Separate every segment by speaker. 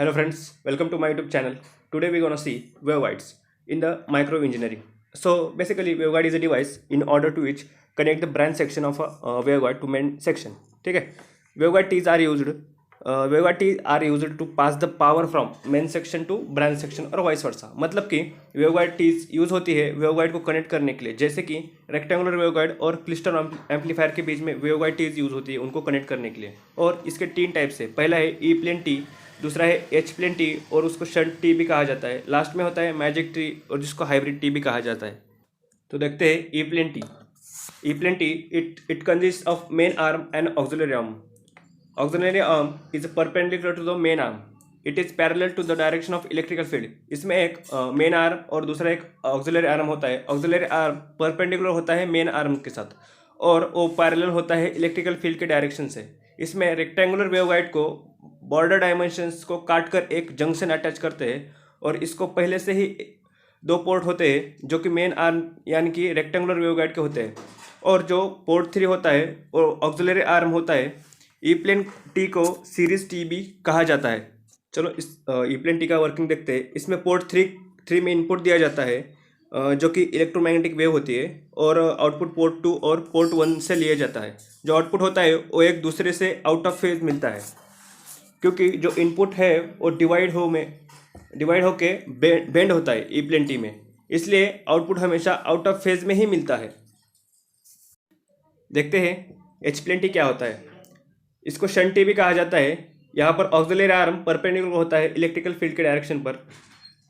Speaker 1: Hello friends, welcome to my YouTube channel. Today we're gonna see waveguides in the micro engineering. So basically waveguide is a device in order to which connect the branch section of a waveguide to main section. ठीक है? Waveguide tees are used. Waveguide tees are used to pass the power from main section to branch section और vice versa. मतलब कि waveguide tees use होती है waveguide को connect करने के लिए, जैसे कि रेक्टेंगुलर waveguide और क्लिस्टर एम्पलीफायर के बीच में waveguide tees यूज होती है उनको कनेक्ट करने के लिए. और इसके तीन टाइप्स है. पहला है ई प्लेन टी, दूसरा है एच प्लेन टी और उसको शंट टी भी कहा जाता है. लास्ट में होता है मैजिक टी और जिसको हाइब्रिड टी भी कहा जाता है. तो देखते हैं E plane T. E plane T it consist of main arm and auxiliary arm. Auxiliary arm is perpendicular to the main arm. It is parallel to the direction of electrical field. इसमें एक main arm और दूसरा एक auxiliary arm होता है. Auxiliary arm perpendicular होता है main arm के साथ और वो पैरेलल होता है इलेक्ट्रिकल फील्ड के डायरेक्शन से. इसमें रेक्टेंगुलर वेवगाइड को बॉर्डर डायमेंशंस को काट कर एक जंक्शन अटैच करते हैं और इसको पहले से ही दो पोर्ट होते हैं जो कि मेन आर्म यानी कि रेक्टेंगुलर वेवगाइड के होते हैं, और जो पोर्ट 3 होता है और ऑक्सिलरी आर्म होता है. ई प्लेन टी को सीरीज टी भी कहा जाता है. चलो इस ई प्लेन टी का वर्किंग देखते हैं. इसमें पोर्ट 3 में इनपुट दिया जाता है जो कि इलेक्ट्रोमैग्नेटिक वेव होती है और आउटपुट पोर्ट 2 और पोर्ट 1 से लिया जाता है. जो आउटपुट होता है वो एक दूसरे से आउट ऑफ फेज मिलता है, क्योंकि जो इनपुट है वो डिवाइड होके बेंड होता है ई प्लेन टी में, इसलिए आउटपुट हमेशा आउट ऑफ फेज में ही मिलता है. देखते हैं एच प्लेन टी क्या होता है. इसको शंट टी भी कहा जाता है. यहाँ पर ऑक्सिलरी आर्म परपेंडिकुलर होता है इलेक्ट्रिकल फील्ड के डायरेक्शन पर.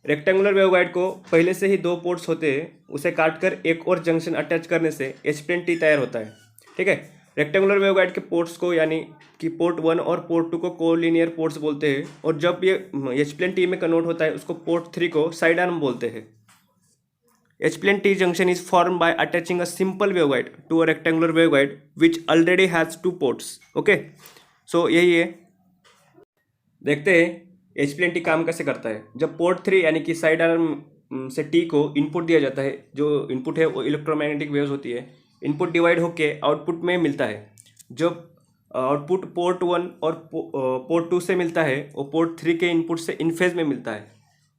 Speaker 1: रेक्टेंगुलर वेवगाइड को पहले से ही दो पोर्ट्स होते हैं, उसे काट कर एक और जंक्शन अटैच करने से एच प्लेन टी तैयार होता है. ठीक है. रेक्टेंगुलर वेवगाइड के पोर्ट्स को यानी कि पोर्ट 1 और पोर्ट 2 को कोलिनियर पोर्ट्स बोलते हैं, और जब ये एच प्लेन टी में कन्वर्ट होता है उसको पोर्ट 3 को साइड आर्म बोलते हैं. H plane T junction is form by attaching a simple waveguide to a rectangular waveguide which already has 2 ports. Okay, so यही है. देखते हैं एच प्लेन टी काम कैसे करता है. जब पोर्ट 3 यानी कि साइड आर्म से टी को इनपुट दिया जाता है, जो इनपुट है वो इलेक्ट्रोमैग्नेटिक वेव्स होती है. इनपुट डिवाइड होके आउटपुट में मिलता है. जब आउटपुट पोर्ट 1 और पोर्ट 2 से मिलता है वो पोर्ट 3 के इनपुट से इन फेज में मिलता है,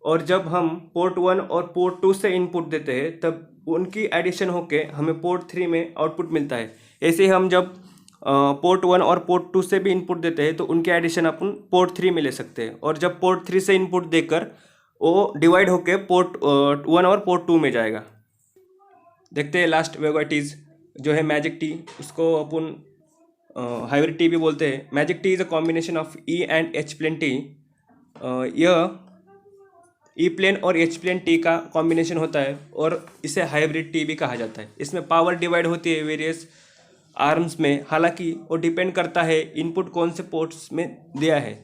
Speaker 1: और जब हम पोर्ट 1 और पोर्ट 2 से इनपुट देते हैं तब उनकी एडिशन होके हमें पोर्ट 3 में आउटपुट मिलता है. ऐसे ही हम जब पोर्ट 1 और पोर्ट 2 से भी इनपुट देते हैं तो उनके एडिशन अपन पोर्ट 3 में ले सकते हैं, और जब पोर्ट 3 से इनपुट देकर वो डिवाइड होके पोर्ट 1 और पोर्ट 2 में जाएगा. देखते हैं लास्ट वेवगाइड टीज जो है मैजिक टी. उसको अपन हाइब्रिड टी भी बोलते हैं. Magic T is a combination of E and H plane T. यह ई प्लेन और एच प्लेन टी का कॉम्बिनेशन होता है और इसे हाइब्रिड टी भी कहा जाता है. इसमें पावर डिवाइड होती है वेरियस आर्म्स में. हालांकि वो डिपेंड करता है इनपुट कौन से पोर्ट्स में दिया है.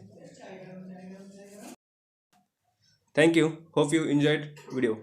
Speaker 1: Thank you. Hope you enjoyed video.